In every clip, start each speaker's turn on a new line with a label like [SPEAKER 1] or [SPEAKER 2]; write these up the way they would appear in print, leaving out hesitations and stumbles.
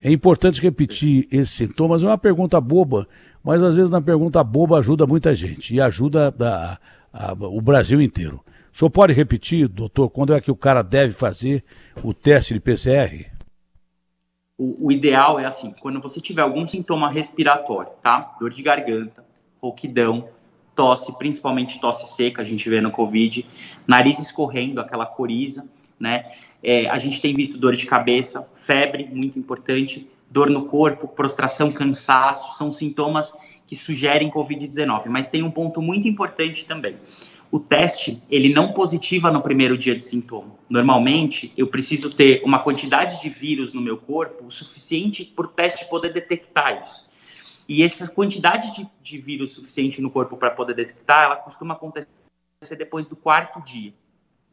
[SPEAKER 1] É importante repetir esses sintomas. É uma pergunta boba, mas às vezes na pergunta boba ajuda muita gente e ajuda o Brasil inteiro. O senhor pode repetir, doutor, quando é que o cara deve fazer o teste de PCR?
[SPEAKER 2] O ideal é assim, quando você tiver algum sintoma respiratório, tá? Dor de garganta, rouquidão, tosse, principalmente tosse seca, a gente vê no Covid, nariz escorrendo, aquela coriza, né? A gente tem visto dor de cabeça, febre, muito importante, dor no corpo, prostração, cansaço, são sintomas que sugerem Covid-19. Mas tem um ponto muito importante também. O teste, ele não positiva no primeiro dia de sintoma. Normalmente, eu preciso ter uma quantidade de vírus no meu corpo o suficiente para o teste poder detectar isso. E essa quantidade de vírus suficiente no corpo para poder detectar, ela costuma acontecer depois do 4º dia.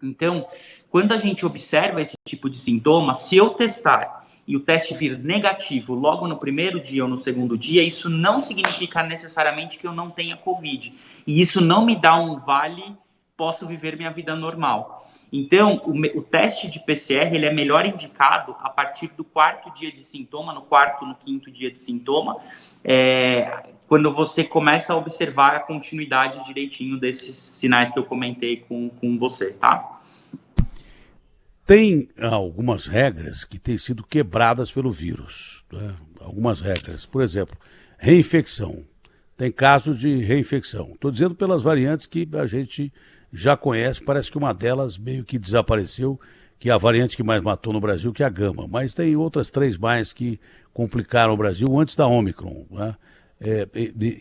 [SPEAKER 2] Então, quando a gente observa esse tipo de sintoma, se eu testar e o teste vir negativo logo no primeiro dia ou no segundo dia, isso não significa necessariamente que eu não tenha Covid. E isso não me dá um vale, posso viver minha vida normal. Então, o teste de PCR ele é melhor indicado a partir do 4º dia de sintoma, no 4º, no 5º dia de sintoma, quando você começa a observar a continuidade direitinho desses sinais que eu comentei com você, tá?
[SPEAKER 1] Tem algumas regras que têm sido quebradas pelo vírus, né? Algumas regras. Por exemplo, reinfecção. Tem casos de reinfecção. Estou dizendo pelas variantes que a gente já conhece, parece que uma delas meio que desapareceu, que é a variante que mais matou no Brasil, que é a Gama. Mas tem outras 3 mais que complicaram o Brasil antes da Ômicron, né?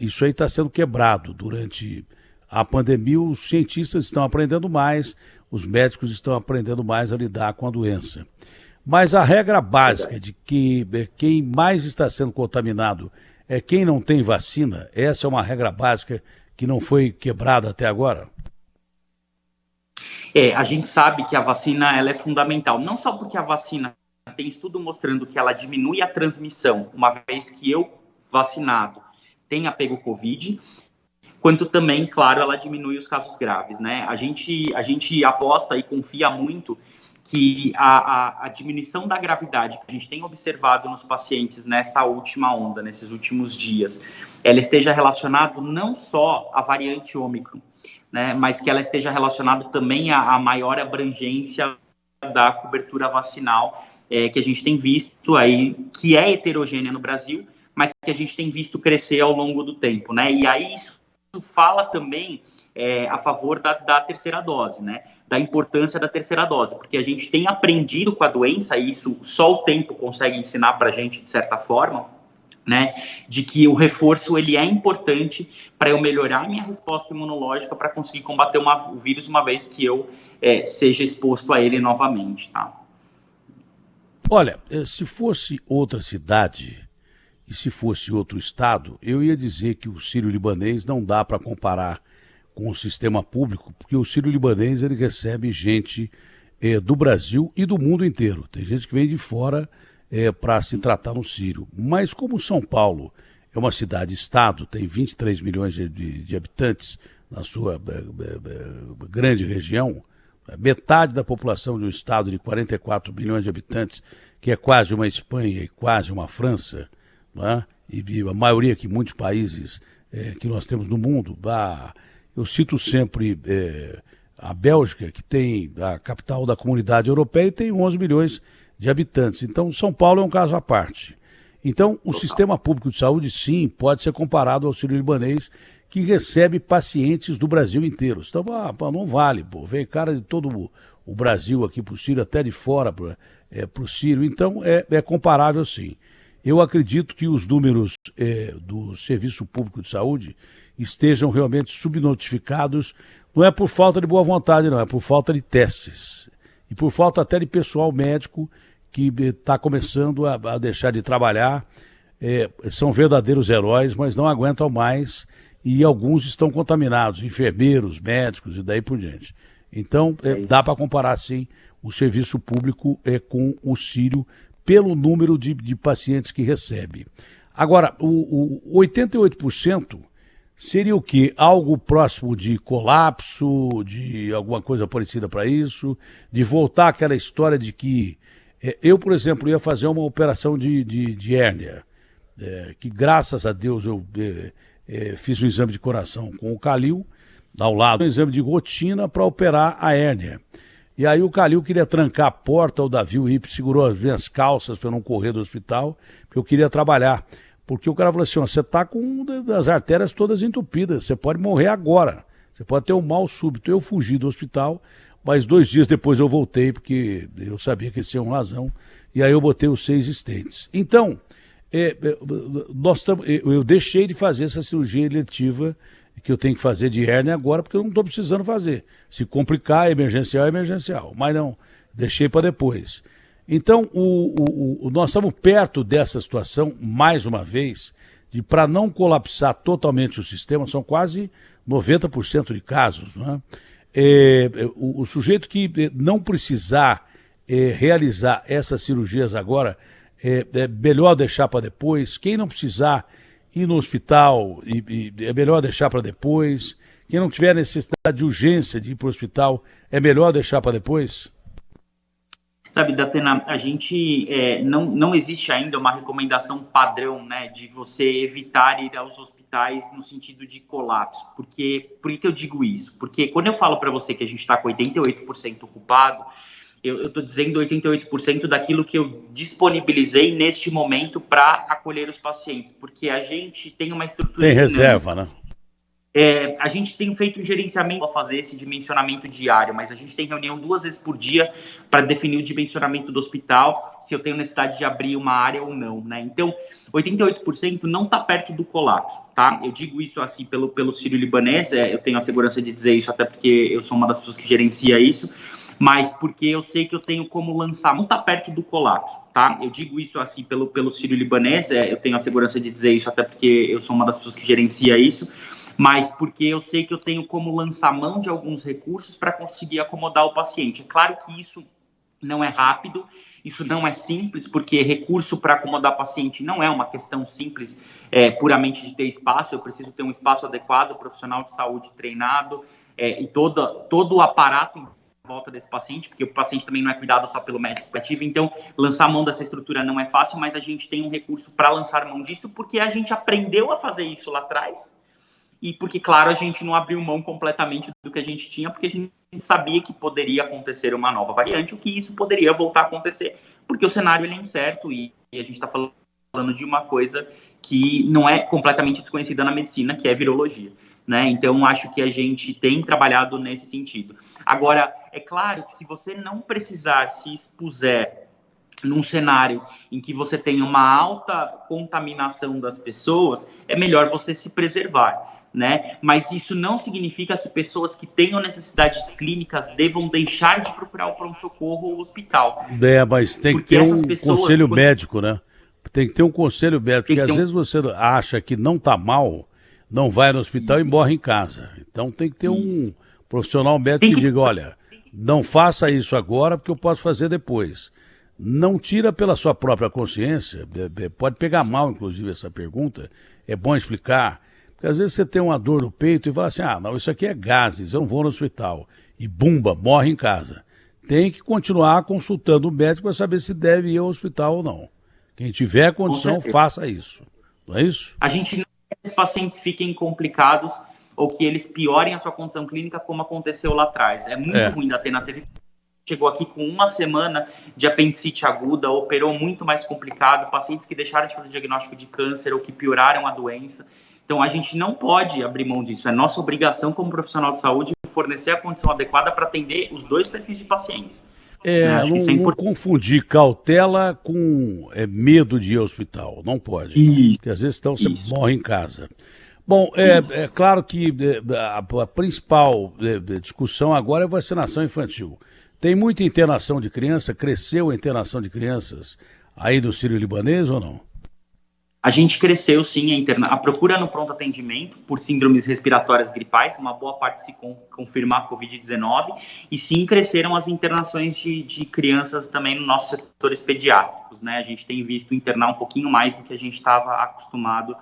[SPEAKER 1] Isso aí está sendo quebrado durante a pandemia. Os cientistas estão aprendendo mais, os médicos estão aprendendo mais a lidar com a doença. Mas a regra básica de que quem mais está sendo contaminado é quem não tem vacina, essa é uma regra básica que não foi quebrada até agora?
[SPEAKER 2] A gente sabe que a vacina ela é fundamental, não só porque a vacina tem estudo mostrando que ela diminui a transmissão, uma vez que eu, vacinado, tenha pego Covid, quanto também, claro, ela diminui os casos graves, né? A gente aposta e confia muito que a diminuição da gravidade que a gente tem observado nos pacientes nessa última onda, nesses últimos dias, ela esteja relacionada não só à variante Ômicron, né, mas que ela esteja relacionada também à maior abrangência da cobertura vacinal que a gente tem visto aí, que é heterogênea no Brasil, mas que a gente tem visto crescer ao longo do tempo, né? E aí isso fala também a favor da terceira dose, né? Da importância da terceira dose, porque a gente tem aprendido com a doença, e isso só o tempo consegue ensinar para a gente, de certa forma, né? De que o reforço ele é importante para eu melhorar a minha resposta imunológica para conseguir combater o vírus uma vez que eu seja exposto a ele novamente, tá?
[SPEAKER 1] Olha, se fosse outra cidade e se fosse outro estado, eu ia dizer que o Sírio-Libanês não dá para comparar com o sistema público, porque o Sírio-Libanês ele recebe gente do Brasil e do mundo inteiro. Tem gente que vem de fora para se tratar no Sírio. Mas como São Paulo é uma cidade-estado, tem 23 milhões de habitantes na sua grande região, metade da população de um estado de 44 milhões de habitantes, que é quase uma Espanha e quase uma França, né? E a maioria que muitos países que nós temos no mundo, eu cito sempre a Bélgica, que tem a capital da Comunidade Europeia e tem 11 milhões de habitantes. Então, São Paulo é um caso à parte. Então, o sistema público de saúde, sim, pode ser comparado ao Sírio-Libanês, que recebe pacientes do Brasil inteiro. Então, não vale, pô. Vem cara de todo o Brasil aqui para o Sírio, até de fora para o Sírio. Então, é comparável, sim. Eu acredito que os números do Serviço Público de Saúde estejam realmente subnotificados. Não é por falta de boa vontade, não. É por falta de testes. E por falta até de pessoal médico que está começando a deixar de trabalhar. São verdadeiros heróis, mas não aguentam mais. E alguns estão contaminados, enfermeiros, médicos e daí por diante. Então, dá para comparar, sim, o serviço público com o Sírio pelo número de pacientes que recebe. Agora, o 88% seria o quê? Algo próximo de colapso, de alguma coisa parecida para isso, de voltar àquela história de que Eu, por exemplo, ia fazer uma operação de hérnia, que graças a Deus eu fiz um exame de coração com o Calil, ao lado, um exame de rotina para operar a hérnia. E aí o Calil queria trancar a porta, o Davi, o Ipe, segurou as minhas calças para eu não correr do hospital, porque eu queria trabalhar. Porque o cara falou assim, ó, você está com as artérias todas entupidas, você pode morrer agora, você pode ter um mal súbito. Eu fugi do hospital, mas 2 dias depois eu voltei, porque eu sabia que eles tinham razão, e aí eu botei os 6 stents. Então, eu deixei de fazer essa cirurgia eletiva que eu tenho que fazer de hérnia agora, porque eu não estou precisando fazer. Se complicar, é emergencial. Mas não, deixei para depois. Então, nós estamos perto dessa situação, mais uma vez, de para não colapsar totalmente o sistema, são quase 90% de casos. Né? O sujeito que não precisar realizar essas cirurgias agora, é melhor deixar para depois. Quem não precisar ir no hospital, é melhor deixar para depois. Quem não tiver necessidade de urgência de ir para o hospital, é melhor deixar para depois.
[SPEAKER 2] Sabe, Datena, a gente não existe ainda uma recomendação padrão, né, de você evitar ir aos hospitais no sentido de colapso. Por que eu digo isso? Porque quando eu falo para você que a gente está com 88% ocupado, eu estou dizendo 88% daquilo que eu disponibilizei neste momento para acolher os pacientes, porque a gente tem uma estrutura...
[SPEAKER 1] Tem reserva, né?
[SPEAKER 2] A gente tem feito um gerenciamento para fazer esse dimensionamento diário, mas a gente tem reunião 2 vezes por dia para definir o dimensionamento do hospital, se eu tenho necessidade de abrir uma área ou não, né? Então, 88% não está perto do colapso, tá? Eu digo isso assim pelo Sírio-Libanês, eu tenho a segurança de dizer isso até porque eu sou uma das pessoas que gerencia isso, mas porque eu sei que eu tenho como lançar, não está perto do colapso, tá? Eu digo isso assim pelo Sírio-Libanês, eu tenho a segurança de dizer isso até porque eu sou uma das pessoas que gerencia isso, mas porque eu sei que eu tenho como lançar mão de alguns recursos para conseguir acomodar o paciente. É claro que isso não é rápido, isso não é simples, porque recurso para acomodar paciente não é uma questão simples, puramente de ter espaço. Eu preciso ter um espaço adequado, profissional de saúde treinado, e todo o aparato em volta desse paciente, porque o paciente também não é cuidado só pelo médico ativo. Então, lançar mão dessa estrutura não é fácil, mas a gente tem um recurso para lançar mão disso, porque a gente aprendeu a fazer isso lá atrás, e porque, claro, a gente não abriu mão completamente do que a gente tinha, porque a gente sabia que poderia acontecer uma nova variante, o que isso poderia voltar a acontecer, porque o cenário ele é incerto e a gente está falando de uma coisa que não é completamente desconhecida na medicina, que é virologia, né? Então, acho que a gente tem trabalhado nesse sentido. Agora, é claro que se você não precisar se expuser num cenário em que você tem uma alta contaminação das pessoas, é melhor você se preservar, né? Mas isso não significa que pessoas que tenham necessidades clínicas devam deixar de procurar o pronto-socorro ou o hospital.
[SPEAKER 1] Mas tem que ter um conselho médico, né? Tem que ter um conselho médico, porque às vezes você acha que não está mal, não vai no hospital e morre em casa. Então tem que ter um profissional médico que diga, olha, não faça isso agora porque eu posso fazer depois. Não tira pela sua própria consciência, pode pegar mal, inclusive, essa pergunta, é bom explicar, porque às vezes você tem uma dor no peito e fala assim, não, isso aqui é gases, eu não vou no hospital, e bumba, morre em casa. Tem que continuar consultando o médico para saber se deve ir ao hospital ou não. Quem tiver condição, faça isso, não é isso?
[SPEAKER 2] A gente não quer que os pacientes fiquem complicados ou que eles piorem a sua condição clínica como aconteceu lá atrás. É muito ruim, Datena, chegou aqui com 1 semana de apendicite aguda, operou muito mais complicado, pacientes que deixaram de fazer diagnóstico de câncer ou que pioraram a doença. Então, a gente não pode abrir mão disso. É nossa obrigação como profissional de saúde fornecer a condição adequada para atender os 2 perfis de pacientes.
[SPEAKER 1] Não confundir cautela com medo de ir ao hospital. Não pode.
[SPEAKER 2] Isso.
[SPEAKER 1] Porque às vezes você morre em casa. Bom, é claro que a principal discussão agora é a vacinação infantil. Tem muita internação de criança? Cresceu a internação de crianças aí do Sírio-Libanês ou não?
[SPEAKER 2] A gente cresceu, sim, a procura no pronto atendimento por síndromes respiratórias gripais, uma boa parte se confirmar a Covid-19, e sim, cresceram as internações de crianças também nos nossos setores pediátricos, né? A gente tem visto internar um pouquinho mais do que a gente estava acostumado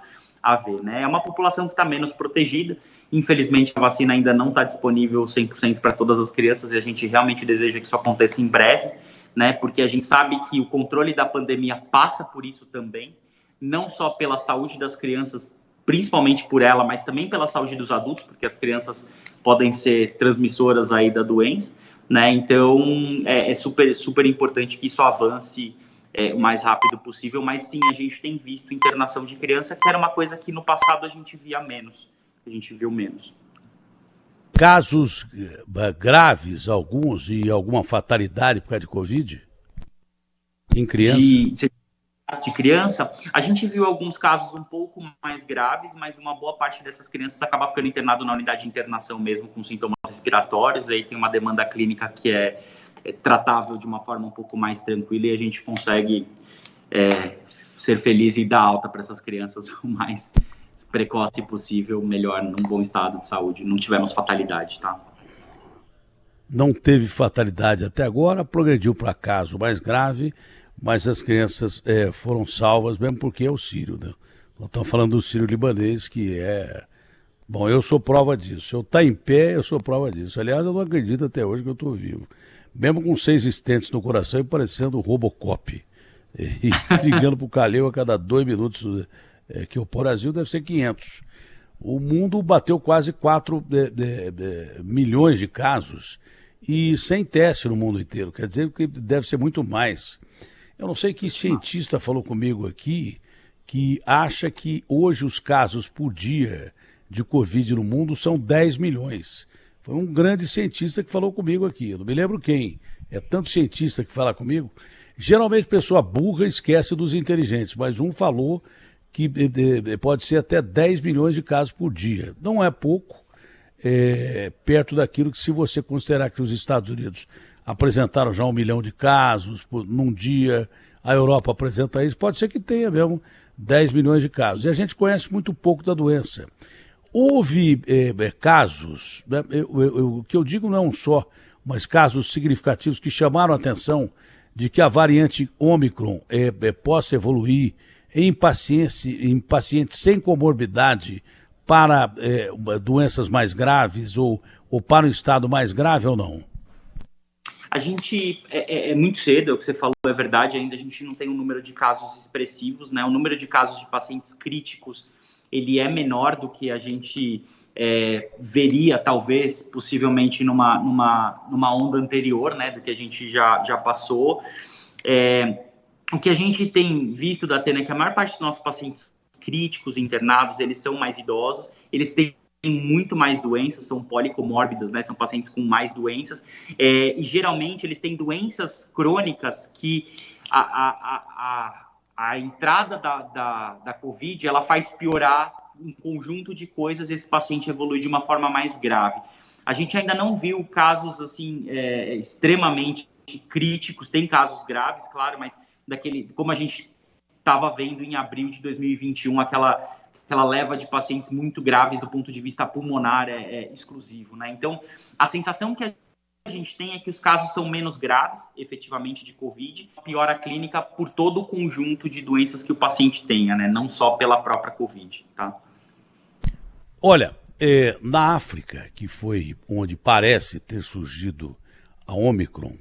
[SPEAKER 2] a ver, né? É uma população que está menos protegida, infelizmente a vacina ainda não está disponível 100% para todas as crianças e a gente realmente deseja que isso aconteça em breve, né? Porque a gente sabe que o controle da pandemia passa por isso também, não só pela saúde das crianças, principalmente por ela, mas também pela saúde dos adultos, porque as crianças podem ser transmissoras aí da doença, né? Então, é super importante que isso avance o mais rápido possível, mas sim, a gente tem visto internação de criança, que era uma coisa que no passado a gente viu menos.
[SPEAKER 1] Casos graves, alguns, e alguma fatalidade por causa de Covid? Em criança?
[SPEAKER 2] De criança, a gente viu alguns casos um pouco mais graves, mas uma boa parte dessas crianças acaba ficando internado na unidade de internação mesmo com sintomas respiratórios, aí tem uma demanda clínica que é tratável de uma forma um pouco mais tranquila e a gente consegue ser feliz e dar alta para essas crianças o mais precoce possível, melhor, num bom estado de saúde. Não tivemos fatalidade, tá?
[SPEAKER 1] Não teve fatalidade até agora, progrediu para caso mais grave, mas as crianças foram salvas, mesmo porque é o sírio, né? Nós estamos falando do sírio libanês, que Bom, eu sou prova disso. Se eu estou em pé, eu sou prova disso. Aliás, eu não acredito até hoje que eu estou vivo. Mesmo com 6 stents no coração e parecendo o Robocop. E ligando para o Calil a cada 2 minutos, que o Brasil deve ser 500. O mundo bateu quase 4 milhões de casos e sem teste no mundo inteiro. Quer dizer que deve ser muito mais. Eu não sei que cientista falou comigo aqui que acha que hoje os casos por dia de Covid no mundo são 10 milhões. Foi um grande cientista que falou comigo aqui. Eu não me lembro quem. É tanto cientista que fala comigo. Geralmente pessoa burra esquece dos inteligentes, mas um falou que pode ser até 10 milhões de casos por dia. Não é pouco, perto daquilo que, se você considerar que os Estados Unidos apresentaram já 1 milhão de casos num dia, a Europa apresenta isso, pode ser que tenha mesmo 10 milhões de casos. E a gente conhece muito pouco da doença. Houve casos, né, o que eu digo não é um só, mas casos significativos que chamaram a atenção de que a variante Ômicron possa evoluir em pacientes sem comorbidade para doenças mais graves ou para um estado mais grave ou não?
[SPEAKER 2] A gente, é muito cedo, o que você falou é verdade, ainda a gente não tem um número de casos expressivos, né? O número de casos de pacientes críticos, ele é menor do que a gente veria, talvez, possivelmente numa onda anterior, né? Do que a gente já passou. O que a gente tem visto, Datena, é que a maior parte dos nossos pacientes críticos, internados, eles são mais idosos, eles têm muito mais doenças, são policomórbidas, né? São pacientes com mais doenças, e geralmente eles têm doenças crônicas que a entrada da Covid, ela faz piorar um conjunto de coisas, esse paciente evolui de uma forma mais grave. A gente ainda não viu casos, assim, extremamente críticos, tem casos graves, claro, mas como a gente estava vendo em abril de 2021, aquela leva de pacientes muito graves do ponto de vista pulmonar exclusivo, né? Então, a sensação que a gente tem é que os casos são menos graves, efetivamente, de Covid, piora a clínica por todo o conjunto de doenças que o paciente tenha, né? Não só pela própria Covid, tá?
[SPEAKER 1] Olha, na África, que foi onde parece ter surgido a Ômicron,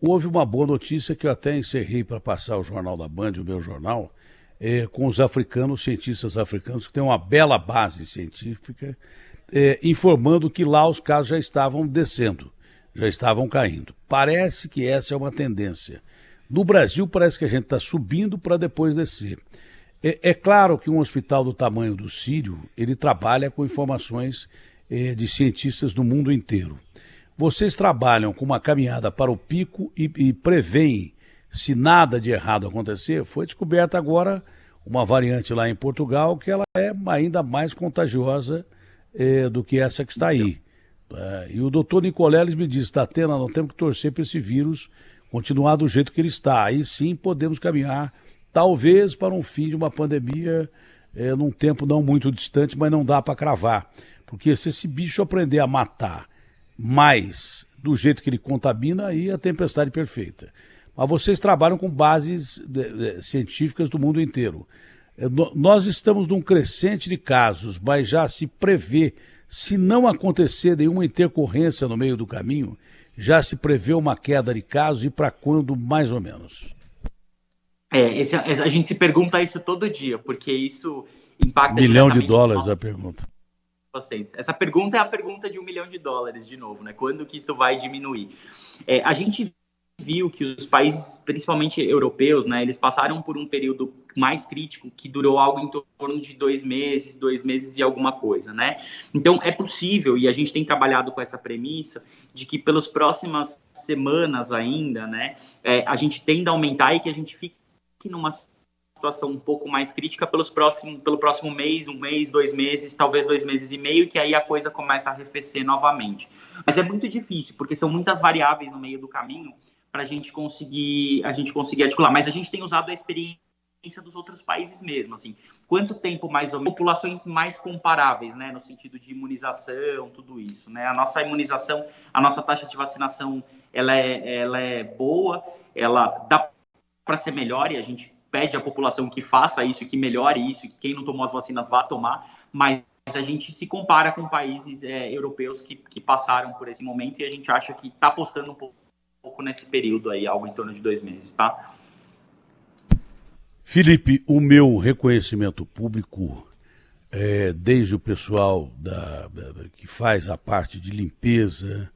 [SPEAKER 1] houve uma boa notícia que eu até encerrei para passar o Jornal da Band, o meu jornal, com os africanos, cientistas africanos, que têm uma bela base científica, informando que lá os casos já estavam descendo, já estavam caindo. Parece que essa é uma tendência. No Brasil, parece que a gente está subindo para depois descer. É claro que um hospital do tamanho do Sírio, ele trabalha com informações de cientistas do mundo inteiro. Vocês trabalham com uma caminhada para o pico e preveem, se nada de errado acontecer. Foi descoberta agora uma variante lá em Portugal que ela é ainda mais contagiosa do que essa que está aí. E o doutor Nicoleles me disse, Datena, nós temos que torcer para esse vírus continuar do jeito que ele está. Aí sim podemos caminhar, talvez, para um fim de uma pandemia num tempo não muito distante, mas não dá para cravar. Porque se esse bicho aprender a matar mais do jeito que ele contamina, aí é a tempestade perfeita. Mas vocês trabalham com bases científicas do mundo inteiro. Nós estamos num crescente de casos, mas já se prevê, se não acontecer nenhuma intercorrência no meio do caminho, já se prevê uma queda de casos e para quando mais ou menos?
[SPEAKER 2] A gente se pergunta isso todo dia, porque isso impacta
[SPEAKER 1] $1 milhão
[SPEAKER 2] diretamente
[SPEAKER 1] a pergunta.
[SPEAKER 2] Pacientes. Essa pergunta é a pergunta de $1 milhão de novo, né? Quando que isso vai diminuir? A gente viu que os países, principalmente europeus, né, eles passaram por um período mais crítico que durou algo em torno de 2 meses e alguma coisa, né? Então é possível, e a gente tem trabalhado com essa premissa, de que pelas próximas semanas ainda, né, a gente tende a aumentar e que a gente fique numa situação um pouco mais crítica pelo próximo mês, 1 mês, 2 meses, talvez 2 meses e meio, que aí a coisa começa a arrefecer novamente. Mas é muito difícil, porque são muitas variáveis no meio do caminho para a gente conseguir articular. Mas a gente tem usado a experiência dos outros países mesmo, assim, quanto tempo mais ou menos, populações mais comparáveis, né, no sentido de imunização, tudo isso, né, a nossa imunização, a nossa taxa de vacinação, ela é boa, ela dá para ser melhor e a gente pede à população que faça isso, que melhore isso, que quem não tomou as vacinas vá tomar, mas a gente se compara com países europeus que passaram por esse momento e a gente acha que está apostando um pouco nesse período aí, algo em torno de 2 meses, tá?
[SPEAKER 1] Felipe, o meu reconhecimento público, desde o pessoal que faz a parte de limpeza,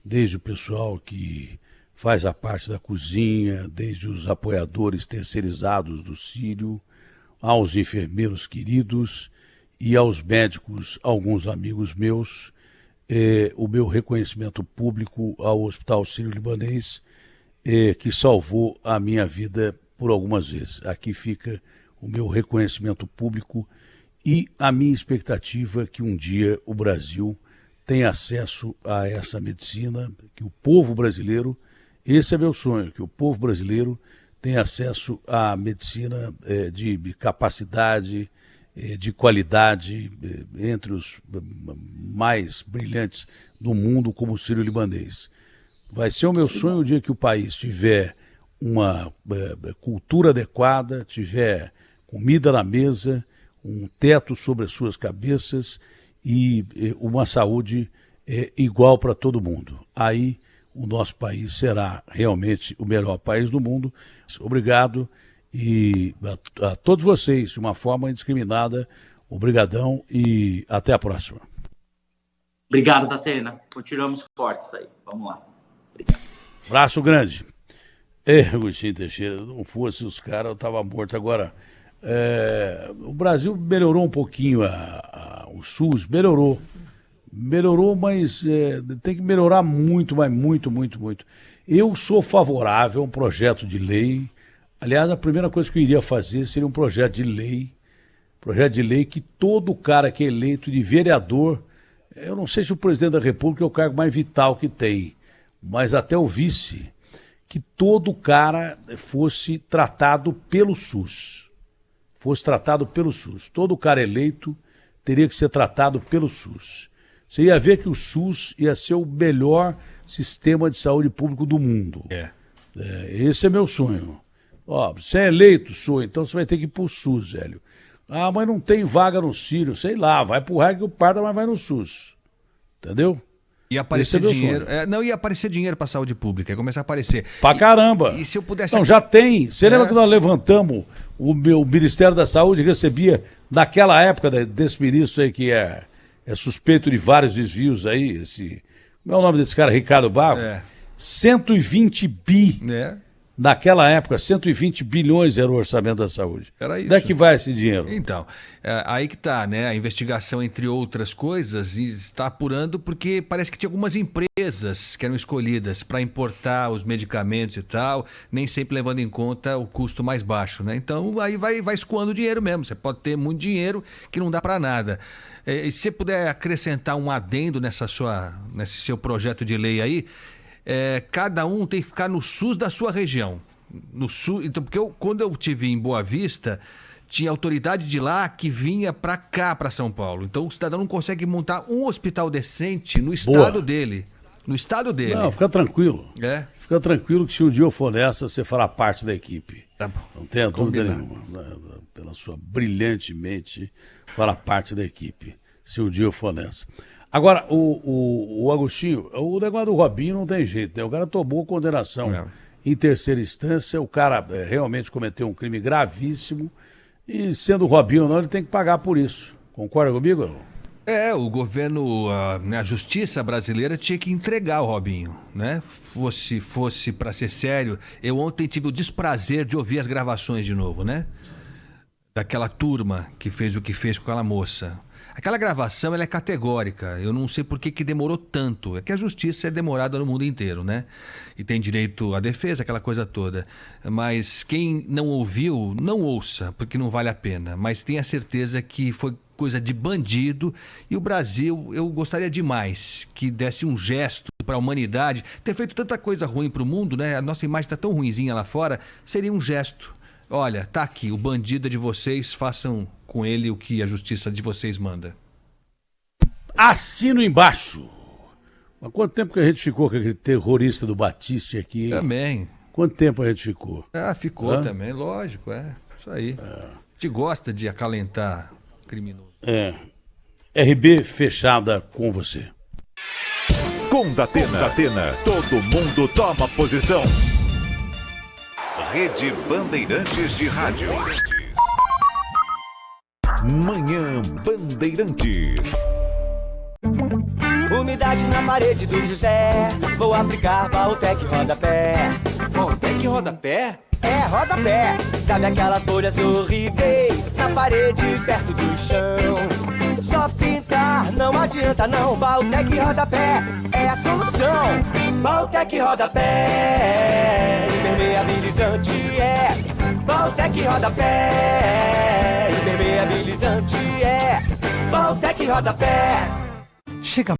[SPEAKER 1] desde o pessoal que faz a parte da cozinha, desde os apoiadores terceirizados do Sírio, aos enfermeiros queridos e aos médicos, alguns amigos meus, o meu reconhecimento público ao Hospital Sírio-Libanês, que salvou a minha vida por algumas vezes. Aqui fica o meu reconhecimento público e a minha expectativa que um dia o Brasil tenha acesso a essa medicina, que o povo brasileiro, esse é meu sonho, que o povo brasileiro tenha acesso à medicina de capacidade, de qualidade, entre os mais brilhantes do mundo, como o Sírio-Libanês. Vai ser o meu sonho o dia que o país tiver uma cultura adequada, tiver comida na mesa, um teto sobre as suas cabeças e uma saúde igual para todo mundo. Aí o nosso país será realmente o melhor país do mundo. Obrigado e a todos vocês, de uma forma indiscriminada, obrigadão e até a próxima.
[SPEAKER 2] Obrigado, Datena. Continuamos fortes aí. Vamos lá. Obrigado.
[SPEAKER 1] Abraço grande. Agostinho Teixeira, não fosse os caras, eu estava morto. Agora, o Brasil melhorou um pouquinho, o SUS melhorou, mas tem que melhorar muito, mas muito. Eu sou favorável a um projeto de lei. Aliás, a primeira coisa que eu iria fazer seria um projeto de lei que todo cara que é eleito de vereador, eu não sei se o presidente da República é o cargo mais vital que tem, mas até o vice, que todo cara fosse tratado pelo SUS. Todo cara eleito teria que ser tratado pelo SUS. Você ia ver que o SUS ia ser o melhor sistema de saúde público do mundo. Esse é meu sonho. Você é eleito, então você vai ter que ir pro SUS, velho. Ah, mas não tem vaga no Sírio. Sei lá, vai pro raio que o parda, mas vai no SUS. Entendeu?
[SPEAKER 3] Ia aparecer dinheiro. Não ia aparecer dinheiro para a saúde pública, ia começar a aparecer.
[SPEAKER 1] Pra caramba.
[SPEAKER 3] E se eu pudesse.
[SPEAKER 1] Não, já tem. Você lembra que nós levantamos o Ministério da Saúde recebia, naquela época desse ministro aí que é suspeito de vários desvios aí, como é o nome desse cara? Ricardo Barro? 120 bi. Naquela época, 120 bilhões era o orçamento da saúde.
[SPEAKER 3] Era isso.
[SPEAKER 1] Onde é que vai esse dinheiro?
[SPEAKER 3] Então, aí que tá, né? A investigação, entre outras coisas, está apurando porque parece que tinha algumas empresas que eram escolhidas para importar os medicamentos e tal, nem sempre levando em conta o custo mais baixo, né? Então, aí vai escoando dinheiro mesmo. Você pode ter muito dinheiro que não dá para nada. E se você puder acrescentar um adendo nesse seu projeto de lei aí, cada um tem que ficar no SUS da sua região. No SUS, então, porque quando eu estive em Boa Vista, tinha autoridade de lá que vinha para cá, para São Paulo. Então o cidadão não consegue montar um hospital decente no estado dele. No estado dele.
[SPEAKER 1] Não, fica tranquilo. Fica tranquilo que se um dia eu for nessa, você fará parte da equipe.
[SPEAKER 3] Tá bom.
[SPEAKER 1] Não tenha dúvida nenhuma. Pela sua brilhante mente, fará parte da equipe. Se um dia eu for nessa. Agora, o Agostinho, o negócio do Robinho não tem jeito, né? O cara tomou condenação em terceira instância, o cara realmente cometeu um crime gravíssimo e, sendo o Robinho ou não, ele tem que pagar por isso. Concorda comigo?
[SPEAKER 3] O governo, a justiça brasileira tinha que entregar o Robinho, né? Fosse para ser sério, eu ontem tive o desprazer de ouvir as gravações de novo, né? Daquela turma que fez o que fez com aquela moça. Aquela gravação, ela é categórica. Eu não sei por que demorou tanto. É que a justiça é demorada no mundo inteiro, né? E tem direito à defesa, aquela coisa toda. Mas quem não ouviu, não ouça, porque não vale a pena. Mas tenha certeza que foi coisa de bandido. E o Brasil, eu gostaria demais que desse um gesto para a humanidade. Ter feito tanta coisa ruim para o mundo, né? A nossa imagem está tão ruinzinha lá fora. Seria um gesto. Olha, tá aqui, o bandido é de vocês, façam com ele o que a justiça de vocês manda.
[SPEAKER 1] Assino embaixo. Mas quanto tempo que a gente ficou com aquele terrorista do Batiste aqui, hein?
[SPEAKER 3] Também.
[SPEAKER 1] Quanto tempo a gente ficou?
[SPEAKER 3] Ficou também, lógico, isso aí. A gente gosta de acalentar criminoso.
[SPEAKER 1] RB fechada com você.
[SPEAKER 4] Com Datena, todo mundo toma posição. Rede Bandeirantes de Rádio. Manhã Bandeirantes.
[SPEAKER 5] Umidade na parede do José. Vou aplicar Bautec Rodapé.
[SPEAKER 6] Bautec Rodapé?
[SPEAKER 5] É, rodapé. Sabe aquelas folhas horríveis na parede perto do chão? Só pintar, não adianta não. Bautec Rodapé é a solução. Bautec Rodapé, impermeabilizante é. Bautec Rodapé, impermeabilizante é. Bautec Rodapé.
[SPEAKER 6] Chega